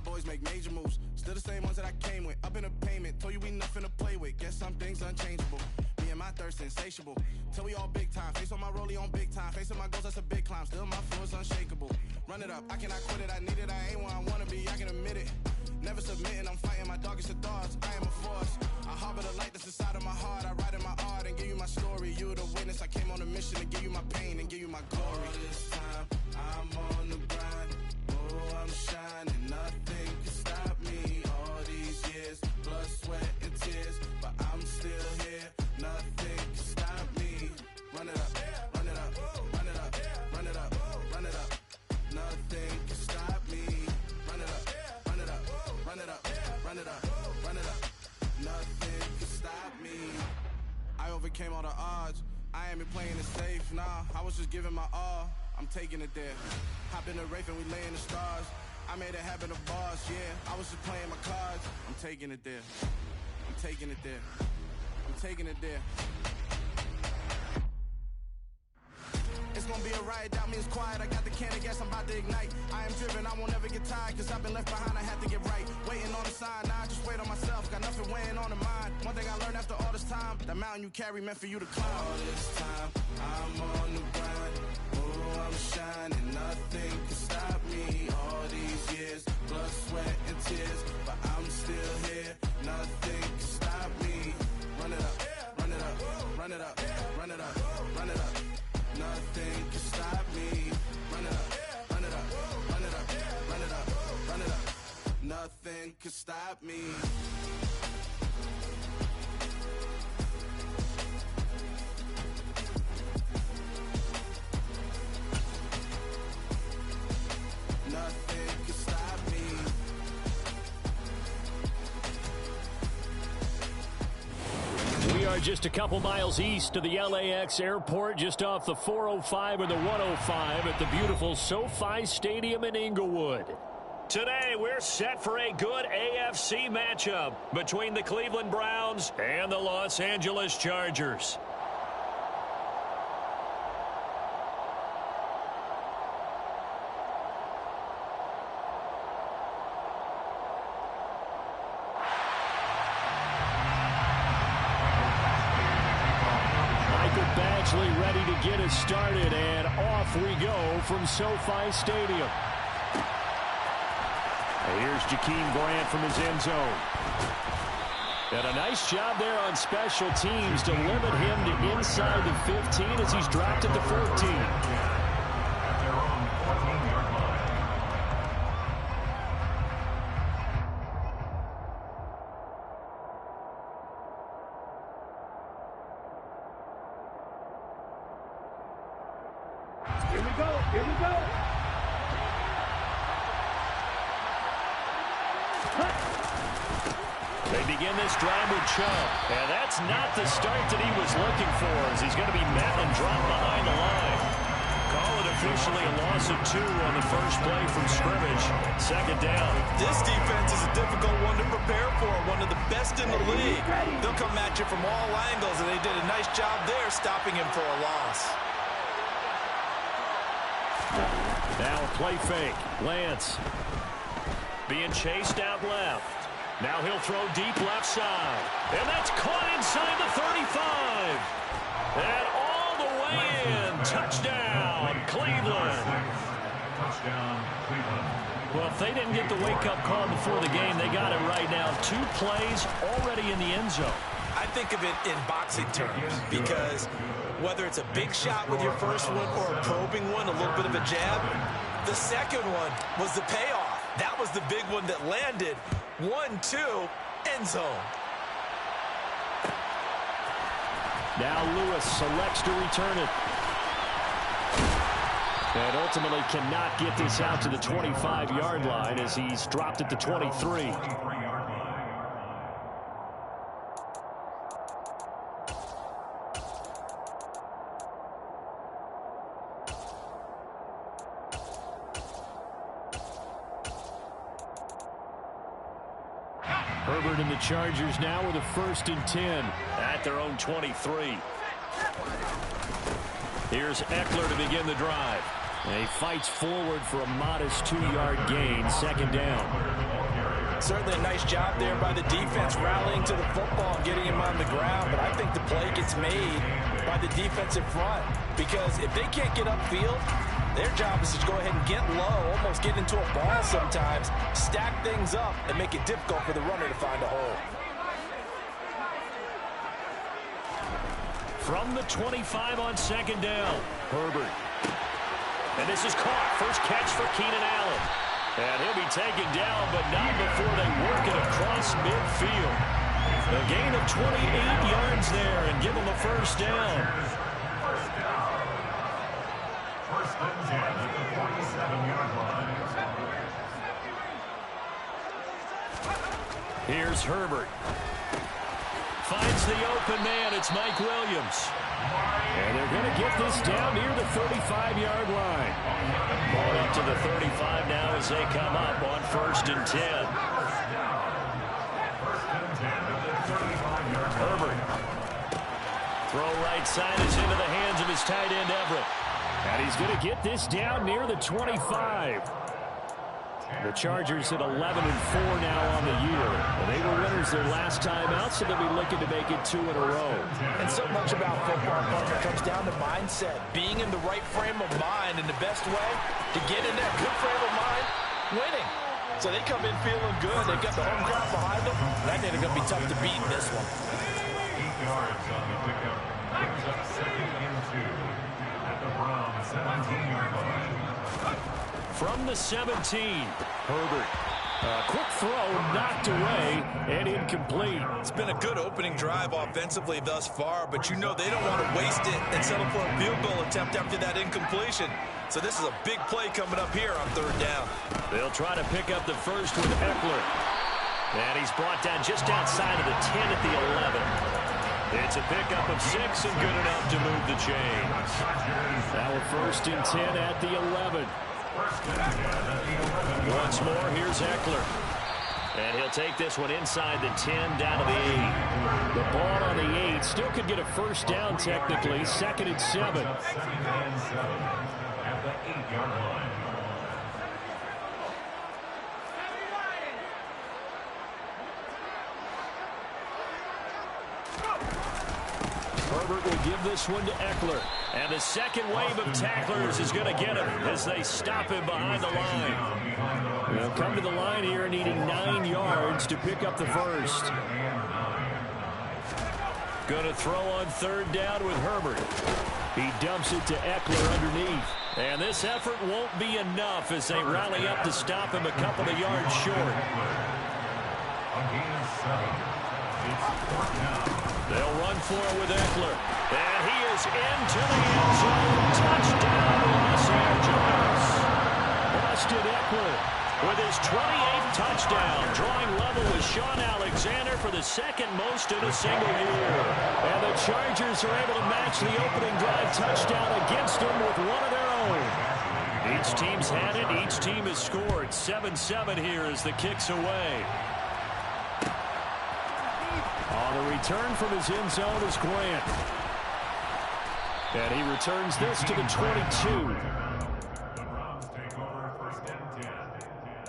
boys make major moves. Still the same ones that I came with. Up in the payment, told you we nothing to play with. Guess some things unchangeable. Me and my thirst insatiable. Till we all big time. Face on my rollie on big time. Facing my goals, that's a big climb. Still my flow is unshakable. Run it up, I cannot quit it. I need it, I ain't where I wanna be, I can admit it. Never submitting, I'm fighting my darkest of thoughts. I am a force. I harbor the light that's inside of my heart. I write in my art and give you my story. You the witness. I came on a mission to give you my pain and give you my glory. All this time, I'm on the grind. Oh, I'm shining. Nothing can stop me. All these years, blood, sweat, and tears. But I'm still here. Nothing can stop me. Run it up, run it up, run it up, run it up, run it up. Nothing can stop me. Run it up, run it up, run it up, run it up, run it up. Nothing can stop me. I overcame all the odds. I ain't been playing it safe, nah. I was just giving my all. I'm taking it there. Hop in the Wraith and we lay in the stars. I made it happen, the boss, yeah. I was just playing my cards. I'm taking it there. I'm taking it there. I'm taking it there. It's gonna be a riot, doubt me it's quiet. I got the can of gas, I'm about to ignite. I am driven, I won't ever get tired. Cause I've been left behind, I have to get right. Waiting on the sign, now I just wait on myself. Got nothing weighing on the mind. One thing I learned after all this time, the mountain you carry meant for you to climb. All this time, I'm on the grind. Oh, I'm shining, nothing can stop me. All these years, blood, sweat, and tears. But I'm still here, nothing can stop me. Run it up, run it up, run it up, run it up, run it up. Nothing can stop me. Run it up, run it up, run it up, run it up, run it up. Nothing can stop me. Nothing can stop me. We are just a couple miles east of the LAX airport, just off the 405 and the 105 at the beautiful SoFi Stadium in Inglewood. Today, we're set for a good AFC matchup between the Cleveland Browns and the Los Angeles Chargers. Ready to get us started, and off we go from SoFi Stadium. Here's Jakeem Grant from his end zone. And a nice job there on special teams to limit him to inside the 15 as he's dropped at the 14. And that's not the start that he was looking for, as he's going to be met and dropped behind the line. Call it officially a loss of 2 on the first play from scrimmage. Second down. This defense is a difficult one to prepare for, one of the best in the league. They'll come at you from all angles, and they did a nice job there stopping him for a loss. Now a play fake. Lance being chased out left. Now he'll throw deep left side. And that's caught inside the 35. And all the way in. Touchdown, Cleveland. Well, if they didn't get the wake-up call before the game, they got it right now. 2 plays already in the end zone. I think of it in boxing terms, because whether it's a big shot with your first one or a probing one, a little bit of a jab, the second one was the payoff. That was the big one that landed. 1-2, end zone. Now Lewis selects to return it. And ultimately cannot get this out to the 25-yard line as he's dropped at the 23. Herbert and the Chargers now with a 1st and 10 at their own 23. Here's Eckler to begin the drive. And he fights forward for a modest 2-yard gain, second down. Certainly a nice job there by the defense rallying to the football and getting him on the ground. But I think the play gets made by the defensive front. Because if they can't get upfield, their job is to go ahead and get low, almost get into a ball sometimes, stack things up, and make it difficult for the runner to find a hole. From the 25 on second down, Herbert. And this is caught. First catch for Keenan Allen. And he'll be taken down, but not before they work it across midfield. A gain of 28 yards there and give him a first down. First and 10 at the 47-yard line. Here's Herbert. Finds the open man. It's Mike Williams. And they're going to get this down near the 35-yard line. Ball up to the 35 now as they come up on first and 10. Herbert. Throw right side is into the hands of his tight end, Everett. And he's going to get this down near the 25. The Chargers at 11-4 now on the year. They were winners their last time out, so they'll be looking to make it 2 in a row. And so much about football, partner, comes down to mindset. Being in the right frame of mind, and the best way to get in that good frame of mind, winning. So they come in feeling good. They've got the home crowd behind them. And I think they're going to be tough to beat in this one. 8 yards on the pickup. Brings up second and 2 at the Browns 17-yard line. From the 17, Herbert. Quick throw, knocked away, and incomplete. It's been a good opening drive offensively thus far, but you know they don't want to waste it and settle for a field goal attempt after that incompletion. So this is a big play coming up here on third down. They'll try to pick up the first with Eckler. And he's brought down just outside of the 10 at the 11. It's a pickup of 6 and good enough to move the chains. Now a first and 10 at the 11. Once more, here's Eckler. And he'll take this one inside the 10 down to the 8. The ball on the 8 still could get a first down technically. Second and 7. At the 8-yard line. Herbert will give this one to Eckler. And the second wave of tacklers is going to get him as they stop him behind the line. They'll come to the line here needing 9 yards to pick up the first. Going to throw on third down with Herbert. He dumps it to Eckler underneath. And this effort won't be enough as they rally up to stop him a couple of yards short. They'll run for it with Eckler. And he is into the end zone. Touchdown, Los Angeles. Austin Eckler with his 28th touchdown, drawing level with Sean Alexander for the second most in a single year. And the Chargers are able to match the opening drive touchdown against them with one of their own. Each team's had it. Each team has scored. 7-7 here as the kick's away. On the return from his end zone is Grant. And he returns this to the 22. The Browns take over first and 10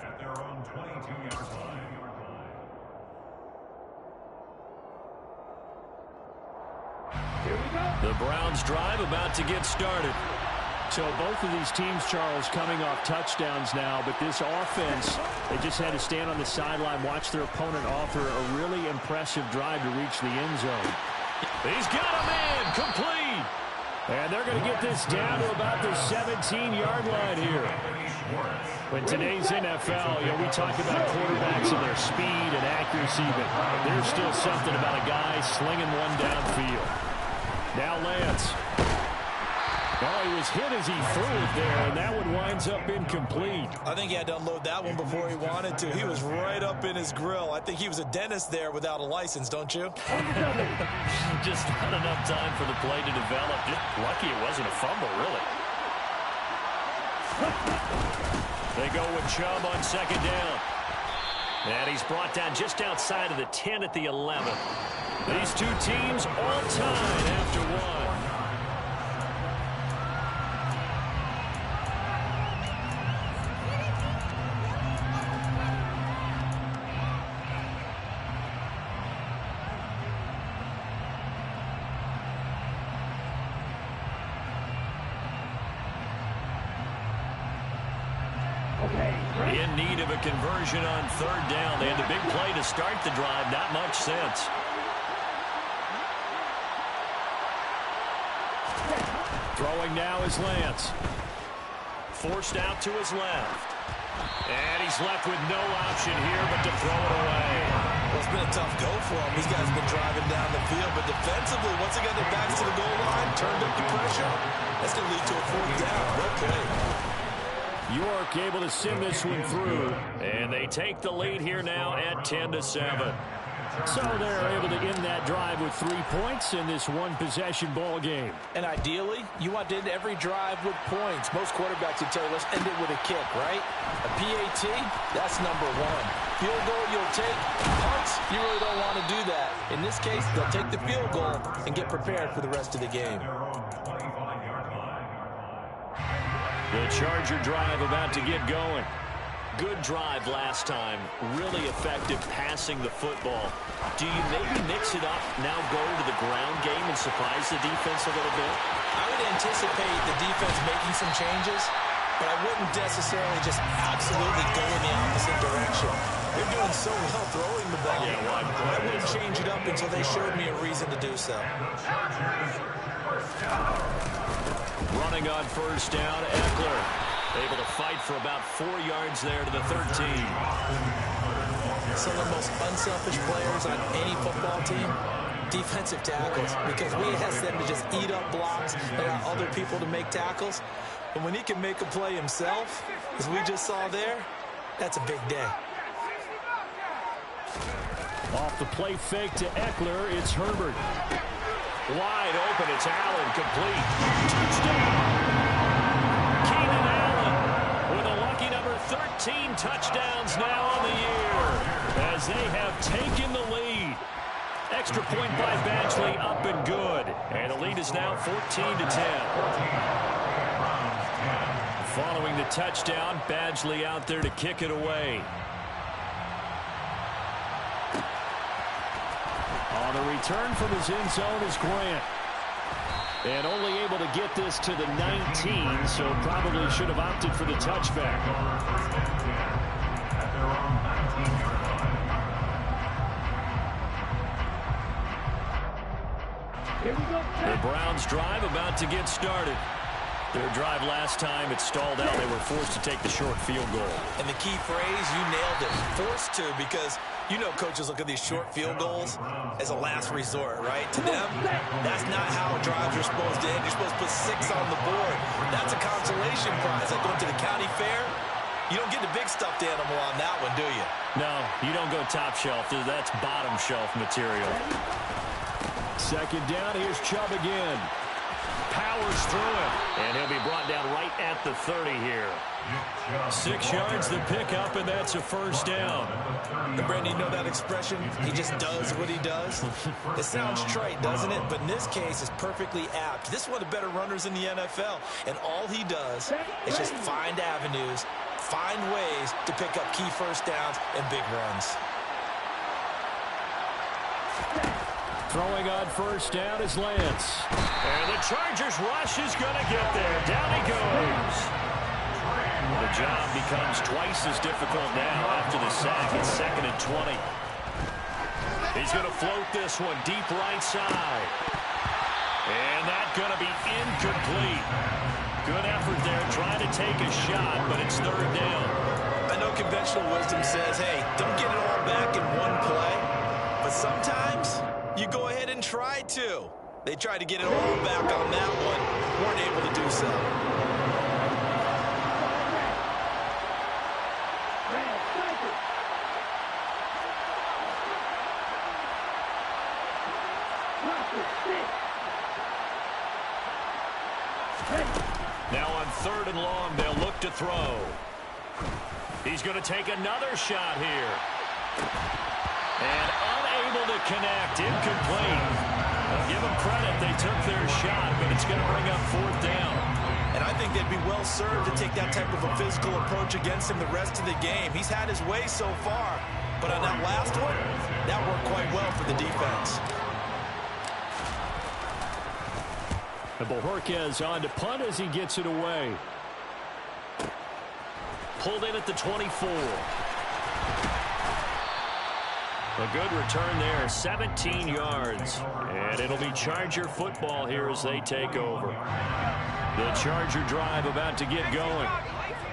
at their own 22-yard line. Here we go. The Browns drive about to get started. So both of these teams, Charles, coming off touchdowns now, but this offense, they just had to stand on the sideline, watch their opponent offer a really impressive drive to reach the end zone. He's got a man, complete. And they're going to get this down to about the 17-yard line here. In today's NFL, we talk about quarterbacks and their speed and accuracy, but there's still something about a guy slinging one downfield. Now Lance. Oh, he was hit as he threw it there, and that one winds up incomplete. I think he had to unload that one before he wanted to. He was right up in his grill. I think he was a dentist there without a license, don't you? Just not enough time for the play to develop. Just lucky it wasn't a fumble, really. They go with Chubb on second down. And he's brought down just outside of the 10 at the 11. These two teams all tied after one. In need of a conversion on third down. They had the big play to start the drive. Not much sense. Throwing now is Lance. Forced out to his left. And he's left with no option here but to throw it away. Well, it's been a tough go for him. These guys have been driving down the field. But defensively, once they got their backs to the goal line, turned up the pressure, that's going to lead to a fourth down. Well played. York able to send this one through. And they take the lead here now at 10-7. So they're able to end that drive with 3 points in this one-possession ball game. And ideally, you want to end every drive with points. Most quarterbacks would tell you, let's end it with a kick, right? A PAT, that's number one. Field goal you'll take. Punts, you really don't want to do that. In this case, they'll take the field goal and get prepared for the rest of the game. The Charger drive about to get going. Good drive last time. Really effective passing the football. Do you maybe mix it up, now go to the ground game and surprise the defense a little bit? I would anticipate the defense making some changes, but I wouldn't necessarily just absolutely go in the opposite direction. They're doing so well throwing the ball. Yeah, well, I wouldn't change it up until they showed me a reason to do so. Running on first down, Eckler. Able to fight for about 4 yards there to the 13. Some of the most unselfish players on any football team, defensive tackles, because we ask them to just eat up blocks and allow other people to make tackles. And when he can make a play himself, as we just saw there, that's a big day. Off the play fake to Eckler, it's Herbert. Wide open, it's Allen, complete. Touchdown! Keenan Allen with a lucky number 13 touchdowns now on the year as they have taken the lead. Extra point by Badgley up and good. And the lead is now 14-10. Following the touchdown, Badgley out there to kick it away. On the return from his end zone is Grant. And only able to get this to the 19, so probably should have opted for the touchback. The Browns drive about to get started. Their drive last time, it stalled out. They were forced to take the short field goal. And the key phrase, you nailed it. Forced to, because you know coaches look at these short field goals as a last resort, right? To them, that's not how drives are supposed to end. You're supposed to put 6 on the board. That's a consolation prize. Like going to the county fair, you don't get the big stuffed animal on that one, do you? No, you don't go top shelf. That's bottom shelf material. Second down, here's Chubb again. Powers through it, and he'll be brought down right at the 30 here. 6 yards the pickup, and that's a first down. And Brandon, you know that expression? He just does what he does. It sounds trite, doesn't it? But in this case, it's perfectly apt. This is one of the better runners in the NFL, and all he does is just find avenues, find ways to pick up key first downs and big runs. Throwing on first down is Lance. And the Chargers rush is going to get there. Down he goes. The job becomes twice as difficult now after the sack. It's 2nd and 20. He's going to float this one deep right side. And that's going to be incomplete. Good effort there trying to take a shot, but it's 3rd down. I know conventional wisdom says, hey, don't get it all back in one play. But sometimes you go ahead and try to. They tried to get it all back on that one. Weren't able to do so. Now on 3rd and long, they'll look to throw. He's going to take another shot here. And unable to connect, incomplete. Well, give them credit, they took their shot, but it's going to bring up 4th down. And I think they'd be well served to take that type of a physical approach against him the rest of the game. He's had his way so far, but on that last one, that worked quite well for the defense. And Bojorquez on to punt as he gets it away. pulled in at the 24. A good return there, 17 yards. And it'll be Charger football here as they take over. The Charger drive about to get going.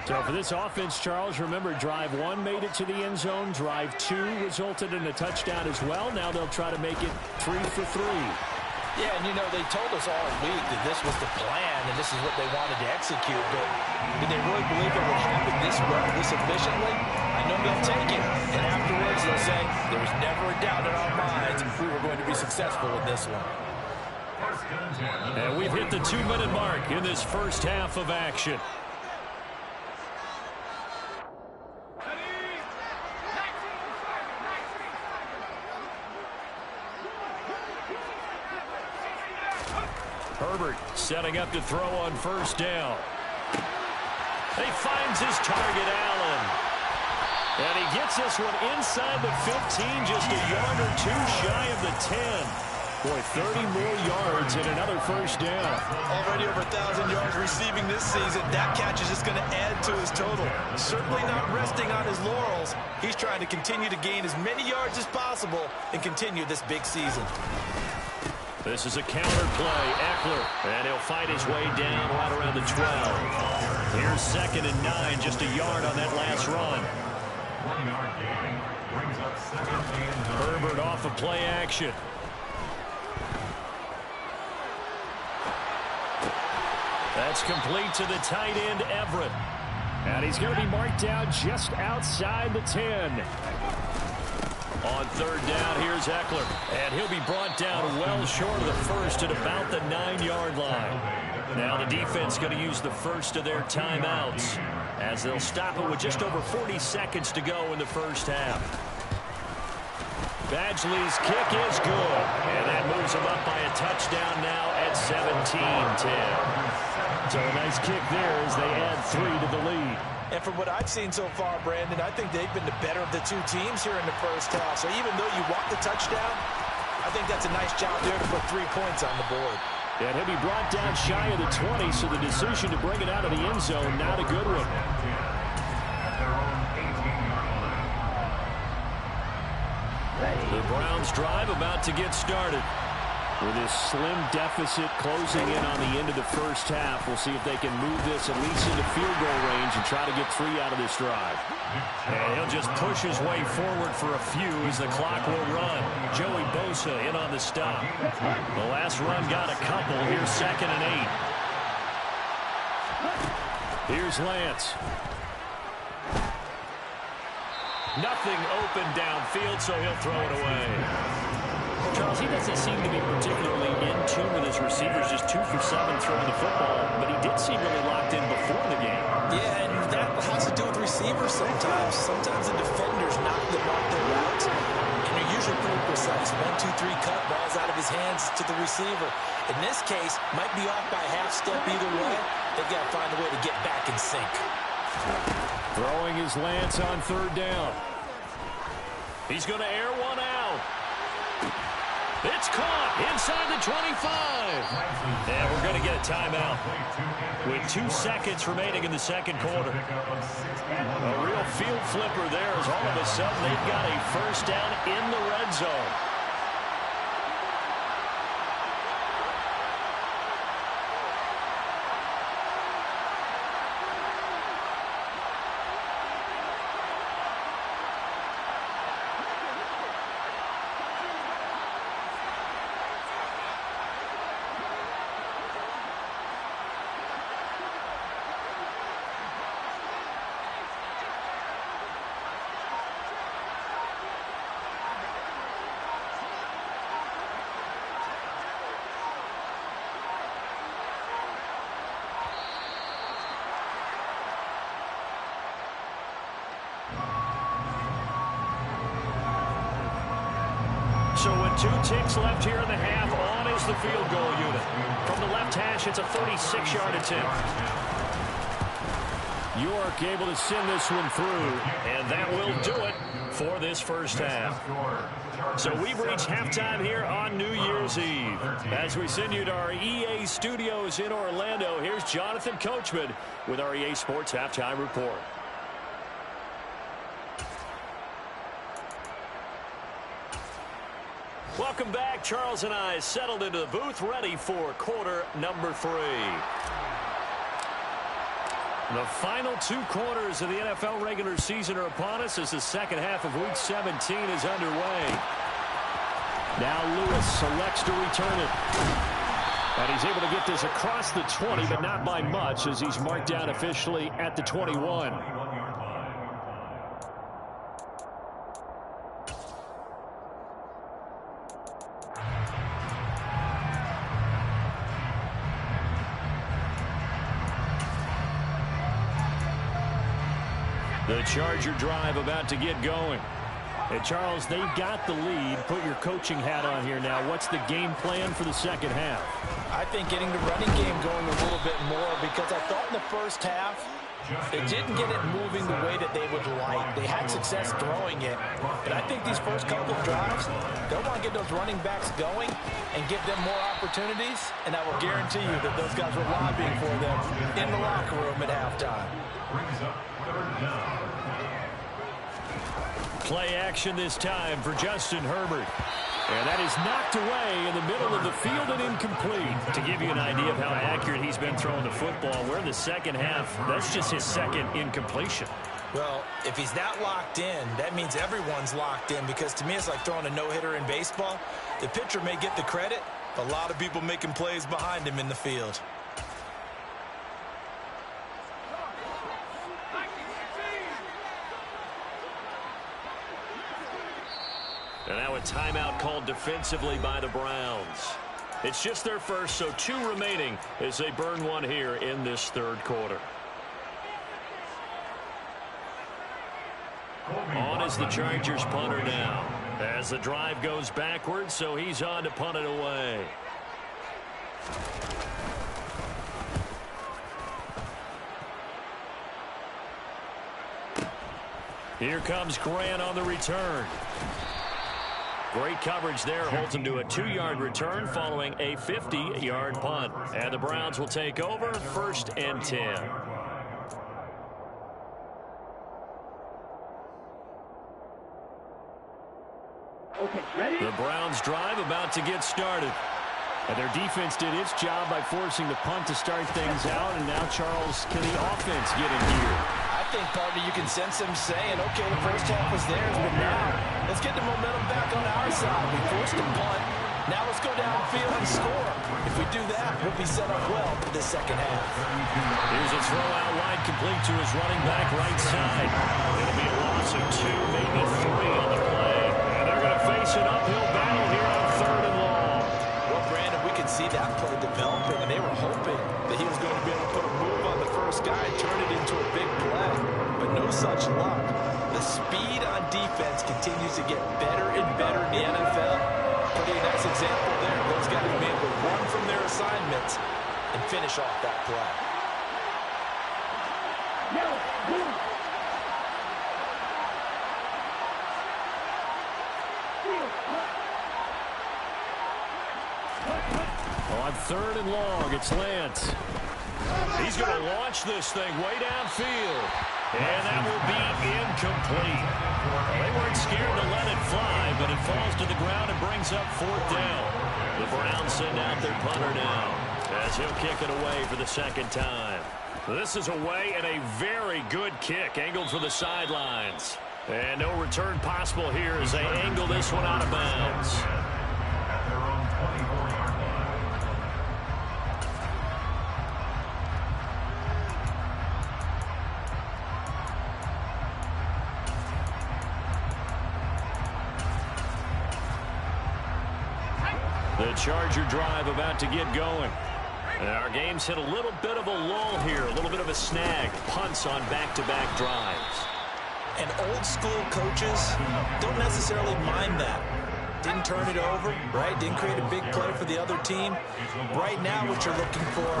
So for this offense, Charles, remember, drive 1 made it to the end zone. Drive 2 resulted in a touchdown as well. Now they'll try to make it 3 for 3. Yeah, and they told us all week that this was the plan and this is what they wanted to execute, but did they really believe it would happen this well, this efficiently? I know they'll take it, and afterwards they'll say, there was never a doubt in our minds we were going to be successful in this one. And we've hit the 2-minute mark in this first half of action. Herbert setting up to throw on first down. He finds his target, Allen. And he gets this one inside the 15, just a yard or two shy of the 10. Boy, 30 more yards and another first down. Already over 1,000 yards receiving this season. That catch is just going to add to his total. Certainly not resting on his laurels. He's trying to continue to gain as many yards as possible and continue this big season. This is a counter play. Eckler, and he'll fight his way down right around the 12. Here's 2nd and 9, just a yard on that last run. 1 yard gain brings up 2nd and 9. Herbert off of play action. That's complete to the tight end, Everett. And he's going to be marked out just outside the 10. On 3rd down, here's Eckler. And he'll be brought down well short of the first at about the 9-yard line. Now the defense going to use the first of their timeouts as they'll stop it with just over 40 seconds to go in the first half. Badgley's kick is good. And that moves him up by a touchdown now at 17-10. So a nice kick there as they add 3 to the lead. And from what I've seen so far, Brandon, I think they've been the better of the two teams here in the first half. So even though you want the touchdown, I think that's a nice job there to put 3 points on the board. And he'll be brought down shy of the 20, so the decision to bring it out of the end zone, not a good one. The Browns drive about to get started. With this slim deficit closing in on the end of the first half, we'll see if they can move this at least into field goal range and try to get 3 out of this drive. And he'll just push his way forward for a few as the clock will run. Joey Bosa in on the stop. The last run got a couple. Here's 2nd and 8. Here's Lance. Nothing open downfield, so he'll throw it away. Charles, he doesn't seem to be particularly in tune with his receivers, just 2 for 7 throwing the football, but he did seem really locked in before the game. Yeah, and that has to do with receivers sometimes. Sometimes the defenders knock them off their routes, and they're usually pretty precise. 1, 2, 3 cut, balls out of his hands to the receiver. In this case, might be off by half step either way. They've got to find a way to get back in sync. Throwing his Lance on 3rd down. He's going to air one out. It's caught inside the 25. And we're going to get a timeout with 2 seconds remaining in the second quarter. A real field flipper there as all of a sudden they've got a first down in the red zone. So with 2 ticks left here in the half, on is the field goal unit. From the left hash, it's a 36-yard attempt. York able to send this one through, and that will do it for this first half. So we've reached halftime here on New Year's Eve. As we send you to our EA studios in Orlando, here's Jonathan Coachman with our EA Sports Halftime Report. Welcome back. Charles and I settled into the booth, ready for quarter number 3. The final 2 quarters of the NFL regular season are upon us as the second half of Week 17 is underway. Now Lewis selects to return it. And he's able to get this across the 20, but not by much as he's marked down officially at the 21. The Charger drive about to get going. And Charles, they've got the lead. Put your coaching hat on here now. What's the game plan for the second half? I think getting the running game going a little bit more, because I thought in the first half they didn't get it moving the way that they would like. They had success throwing it. But I think these first couple of drives, they'll want to get those running backs going and give them more opportunities. And I will guarantee you that those guys were lobbying for them in the locker room at halftime. Brings up third down. Play action this time for Justin Herbert. And that is knocked away in the middle of the field and incomplete. To give you an idea of how accurate he's been throwing the football, we're in the second half. That's just his second incompletion. Well, if he's not locked in, that means everyone's locked in, because to me it's like throwing a no-hitter in baseball. The pitcher may get the credit, a lot of people making plays behind him in the field. And now a timeout called defensively by the Browns. It's just their first, so 2 remaining as they burn one here in this third quarter. On is the Chargers punter now. As the drive goes backwards, so he's on to punt it away. Here comes Grant on the return. Great coverage there, holds him to a 2-yard return following a 50-yard punt. And the Browns will take over, 1st and 10. Okay, ready? The Browns drive about to get started. And their defense did its job by forcing the punt to start things out. And now, Charles, can the offense get in here? I think, partner, you can sense them saying, okay, the first half was theirs, but now let's get the momentum back on our side. We forced a punt. Now let's go downfield and score. If we do that, we'll be set up well for the second half. Here's a throw out wide, complete to his running back right side. It'll be a loss of 2, maybe 3 on the play. And they're going to face an uphill battle here on 3rd and long. Well, Brandon, we could see that play developing, and they were hoping that he was going to be able to put a move on the first guy and turn it into a big play. But no such luck. The speed on defense continues to get better and better in the NFL. Pretty nice example there. Those guys will be able to run from their assignments and finish off that play. On 3rd and long, it's Lance. He's going to launch this thing way downfield. And that will be incomplete. They weren't scared to let it fly, but it falls to the ground and brings up 4th down. The Browns send out their punter now as he'll kick it away for the 2nd time. This is away and a very good kick, angled for the sidelines. And no return possible here as they angle this one out of bounds. At their own 24-yard line. The Charger drive about to get going. And our game's hit a little bit of a lull here, a little bit of a snag. Punts on back-to-back drives. And old school coaches don't necessarily mind that. Didn't turn it over, right? Didn't create a big play for the other team. Right now what you're looking for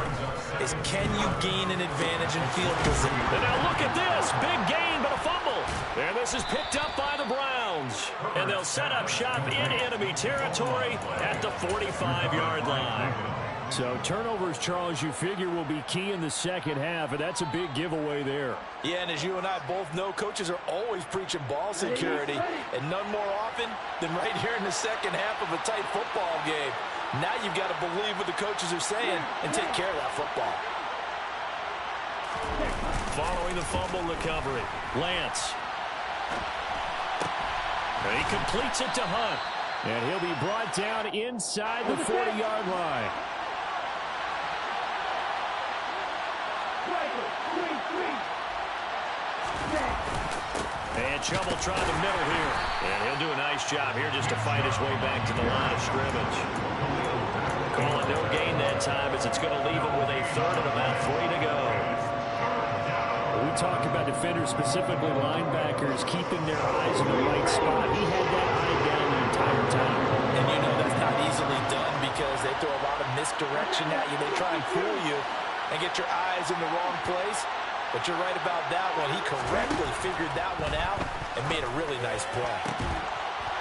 is, can you gain an advantage in field position? And now look at this. Big gain, but a fumble. And this is picked up by the Browns. And they'll set up shop in enemy territory at the 45-yard line. So turnovers, Charles, you figure will be key in the second half, and that's a big giveaway there. Yeah, and as you and I both know, coaches are always preaching ball security, and none more often than right here in the second half of a tight football game. Now you've got to believe what the coaches are saying and take care of that football. Following the fumble recovery, Lance. He completes it to Hunt, and he'll be brought down inside the 40-yard line. And Chubb will try the middle here. And he'll do a nice job here just to fight his way back to the line of scrimmage. Call it no gain that time as it's going to leave him with a third and about 3 to go. We talk about defenders, specifically linebackers, keeping their eyes in the right spot. He had that eye down the entire time. And you know that's not easily done because they throw a lot of misdirection at you. They try and fool you and get your eyes in the wrong place. But you're right about that one. He correctly figured that one out and made a really nice play.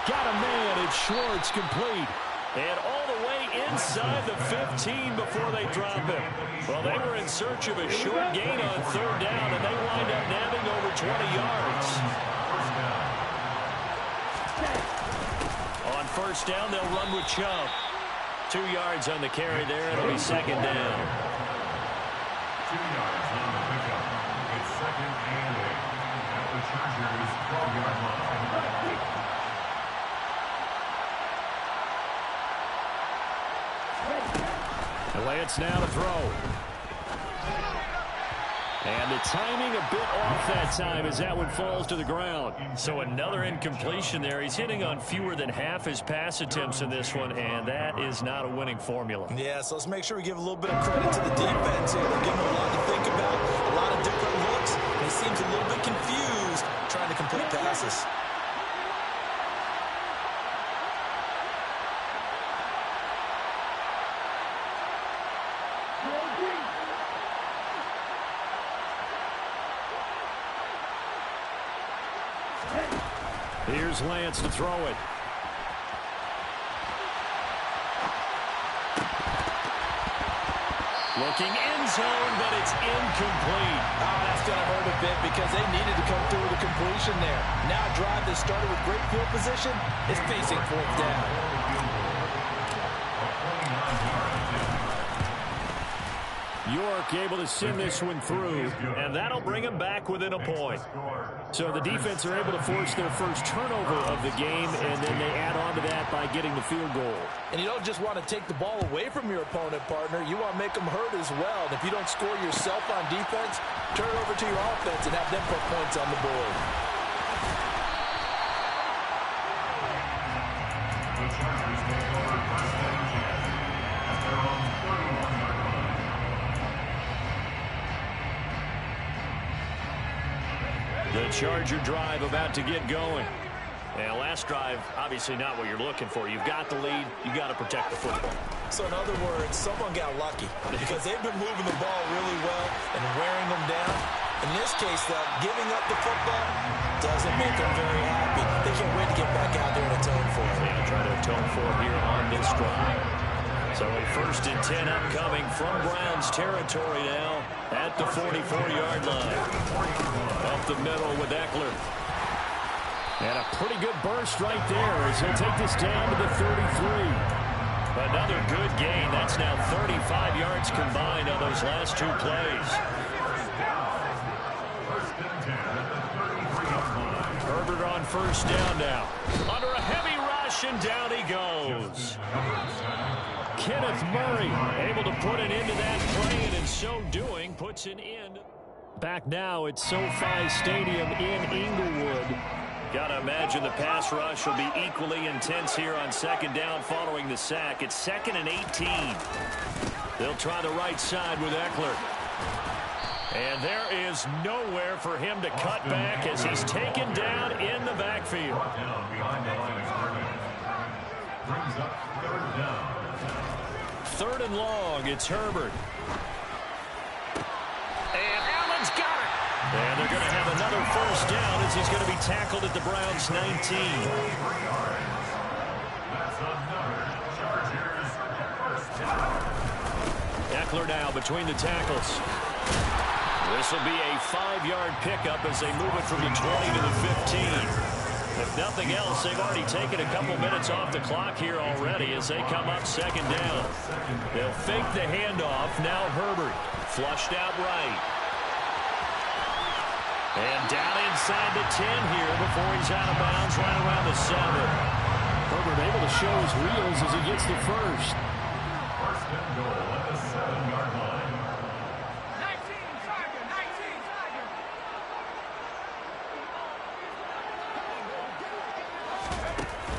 Got a man. It's Schwartz complete. And all the way inside the 15 before they drop him. Well, they were in search of a short gain on third down, and they wind up nabbing over 20 yards. On first down, they'll run with Chubb. 2 yards on the carry there. It'll be second down. 2 yards on the pickup. It's second and 8 at the Chargers' 12-yard line. Lance now to throw. And the timing a bit off that time as that one falls to the ground. So another incompletion there. He's hitting on fewer than half his pass attempts in this one, and that is not a winning formula. Yeah, so let's make sure we give a little bit of credit to the defense here. They're giving him a lot to think about, a lot of different looks, and he seems a little bit confused trying to complete passes. Here's Lance to throw it. Looking end zone, but it's incomplete. Oh, that's going to hurt a bit because they needed to come through with a completion there. Now a drive that started with great field position is facing fourth down. York able to send this one through, and that'll bring him back within a point. So the defense are able to force their first turnover of the game, and then they add on to that by getting the field goal. And you don't just want to take the ball away from your opponent, partner. You want to make them hurt as well. And if you don't score yourself on defense, turn it over to your offense and have them put points on the board. The Chargers take over first and 10 at their own 31-yard line. The Charger drive about to get going. And last drive, obviously not what you're looking for. You've got the lead. You got to protect the football. So in other words, someone got lucky because they've been moving the ball really well and wearing them down. In this case, though, giving up the football doesn't make them very happy. They can't wait to get back out there and atone for it. Yeah, try to atone for it here on this drive. So a 1st and 10 upcoming from Browns territory now at the 44-yard line. Up the middle with Eckler. And a pretty good burst right there as he'll take this down to the 33. Another good gain. That's now 35 yards combined on those last two plays. Herbert on first down now. Under a heavy rush, and down he goes. Kenneth Murray able to put an end to that play, and in so doing puts an end. Back now at SoFi Stadium in Inglewood. Got to imagine the pass rush will be equally intense here on second down following the sack. It's 2nd and 18. They'll try the right side with Eckler. And there is nowhere for him to cut back as he's taken down in the backfield. Behind the line of scrimmage. Brings up 3rd down. 3rd and long. It's Herbert. And Allen's got it. And they're going to have another first down as he's going to be tackled at the Browns' 19. That's another Chargers first down. Eckler now between the tackles. This will be a 5-yard pickup as they move it from the 20 to the 15. If nothing else, they've already taken a couple minutes off the clock here already as they come up second down. They'll fake the handoff. Now Herbert flushed out right. And down inside the 10 here before he's out of bounds right around the 7. Herbert able to show his wheels as he gets the first. First and goal at the 7-yard line. 19 Tiger, 19 Tiger.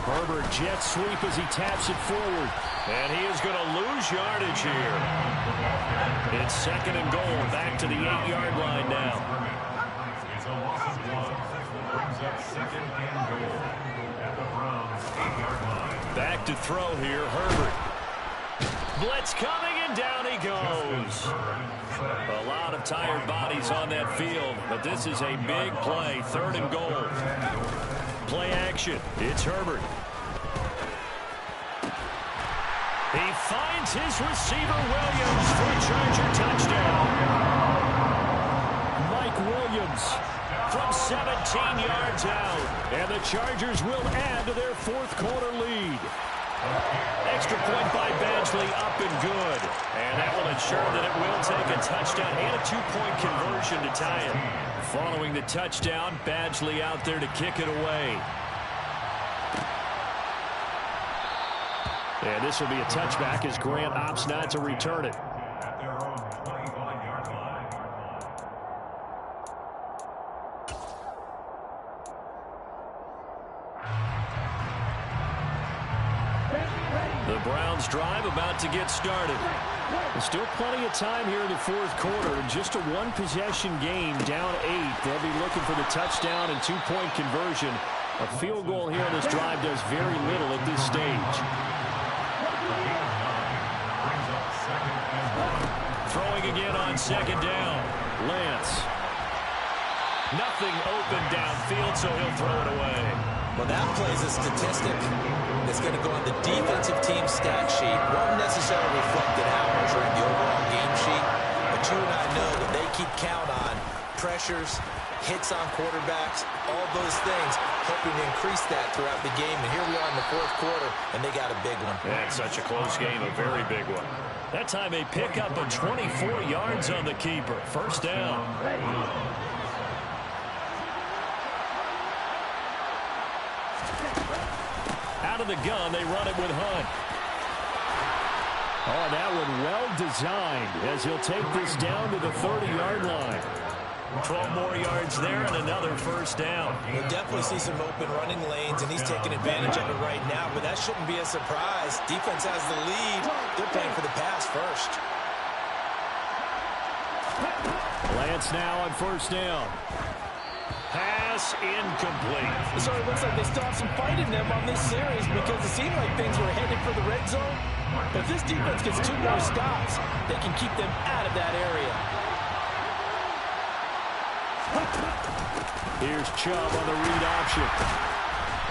Herbert jet sweep as he taps it forward. And he is going to lose yardage here. It's second and goal. Back to the 8-yard line now. It's a loss of 1. Brings up second and goal at the Browns' 8-yard line. Back to throw here, Herbert. Blitz coming, and down he goes. A lot of tired bodies on that field, but this is a big play. Third and goal. Play action. It's Herbert. He finds his receiver, Williams, for a Charger touchdown. Mike Williams from 17 yards out. And the Chargers will add to their fourth quarter lead. Extra point by Badgley, up and good. And that will ensure that it will take a touchdown and a 2-point conversion to tie it. Following the touchdown, Badgley out there to kick it away. And this will be a touchback as Grant opts not to return it. At their own 25-yard line. The Browns drive about to get started. There's still plenty of time here in the fourth quarter. Just a one-possession game, down 8. They'll be looking for the touchdown and 2-point conversion. A field goal here on this drive does very little at this stage. Throwing again on second down. Lance. Nothing open downfield, so he'll throw it away. Well, that plays a statistic that's going to go on the defensive team stat sheet. Won't necessarily reflect in ours or in the overall game sheet, but you and I know that they keep count on pressures, hits on quarterbacks, all those things, hoping to increase that throughout the game. And here we are in the fourth quarter, and they got a big one. That's such a close game, a very big one. That time a pickup of 24 yards on the keeper. First down. Out of the gun, they run it with Hunt. Oh, that one well designed as he'll take this down to the 30-yard line. 12 more yards there and another first down. We'll definitely see some open running lanes, and he's taking advantage of it right now, but that shouldn't be a surprise. Defense has the lead. They're playing for the pass first. Lance now on first down. Pass incomplete. So it looks like they still have some fight in them on this series because it seemed like things were headed for the red zone. But if this defense gets 2 more stops, they can keep them out of that area. Here's Chubb on the read option.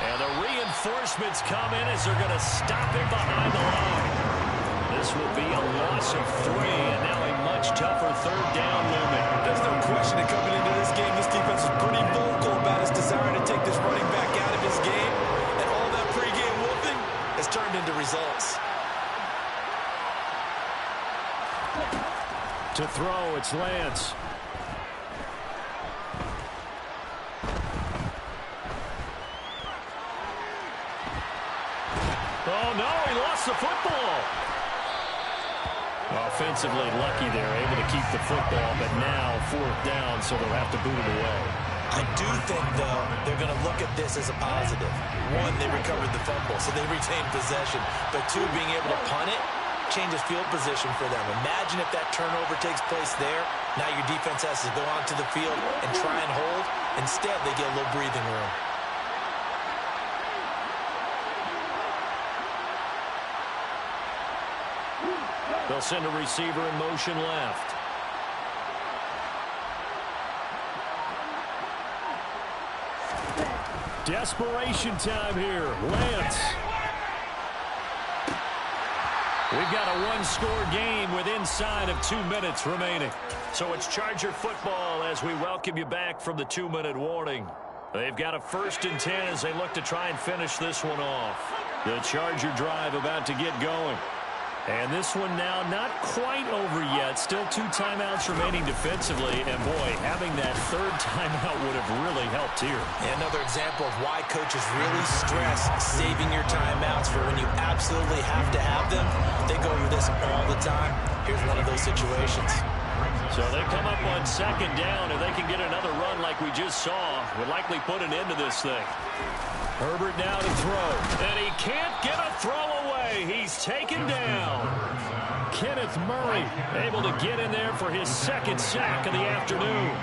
And the reinforcements come in as they're going to stop him behind the line. This will be a loss of 3, and now a much tougher third down looming. There's no question that coming into this game, this defense is pretty vocal about its desire to take this running back out of his game. And all that pregame whooping has turned into results. To throw, it's Lance. Oh, no, he lost the football. Offensively lucky there, able to keep the football, but now fourth down, so they'll have to boot it away. I do think, though, they're going to look at this as a positive. 1, they recovered the fumble, so they retained possession. But 2, being able to punt it changes field position for them. Imagine if that turnover takes place there. Now your defense has to go onto the field and try and hold. Instead, they get a little breathing room. They'll send a receiver in motion left. Desperation time here. Lance. We've got a one-score game with inside of 2 minutes remaining. So it's Charger football as we welcome you back from the 2-minute warning. They've got a 1st and 10 as they look to try and finish this one off. The Charger drive about to get going. And this one now not quite over yet. Still 2 timeouts remaining defensively. And, boy, having that 3rd timeout would have really helped here. And another example of why coaches really stress saving your timeouts for when you absolutely have to have them. They go over this all the time. Here's one of those situations. So they come up on 2nd down, and they can get another run like we just saw. Would likely put an end to this thing. Herbert now to throw. And he can't get a throw away. He's taken down. Kenneth Murray able to get in there for his 2nd sack of the afternoon.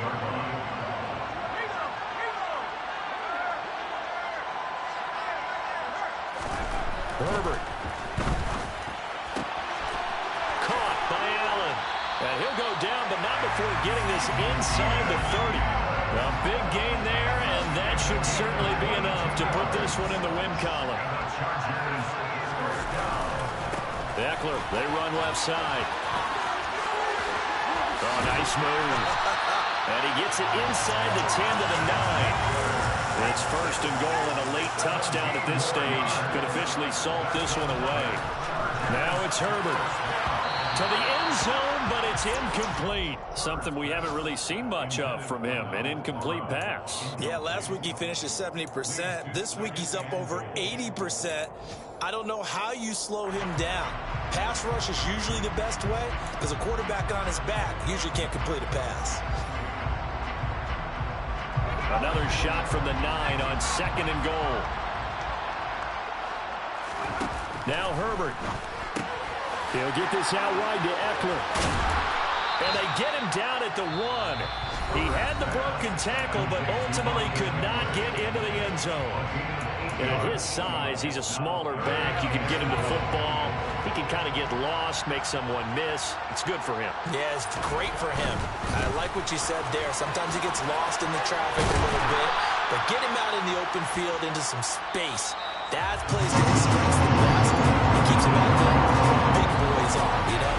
Herbert. Caught by Allen. And he'll go down, but not before getting this inside the 30. A big gain there, and that should certainly be enough to put this one in the win column. Eckler, they run left side. Oh, nice move. And he gets it inside the 10 to the 9. It's 1st and goal and a late touchdown at this stage. Could officially salt this one away. Now it's Herbert. To the end zone, but it's incomplete. Something we haven't really seen much of from him, an incomplete pass. Yeah, last week he finished at 70%. This week he's up over 80%. I don't know how you slow him down. Pass rush is usually the best way because a quarterback on his back usually can't complete a pass. Another shot from the 9 on 2nd and goal. Now Herbert. He'll get this out wide to Eckler. And they get him down at the 1. He had the broken tackle, but ultimately could not get into the end zone. And at his size, he's a smaller back. You can get him to football. He can kind of get lost, make someone miss. It's good for him. Yeah, it's great for him. I like what you said there. Sometimes he gets lost in the traffic a little bit, but get him out in the open field into some space. That plays to his strengths the best. It keeps him out there. Big boys on, you know.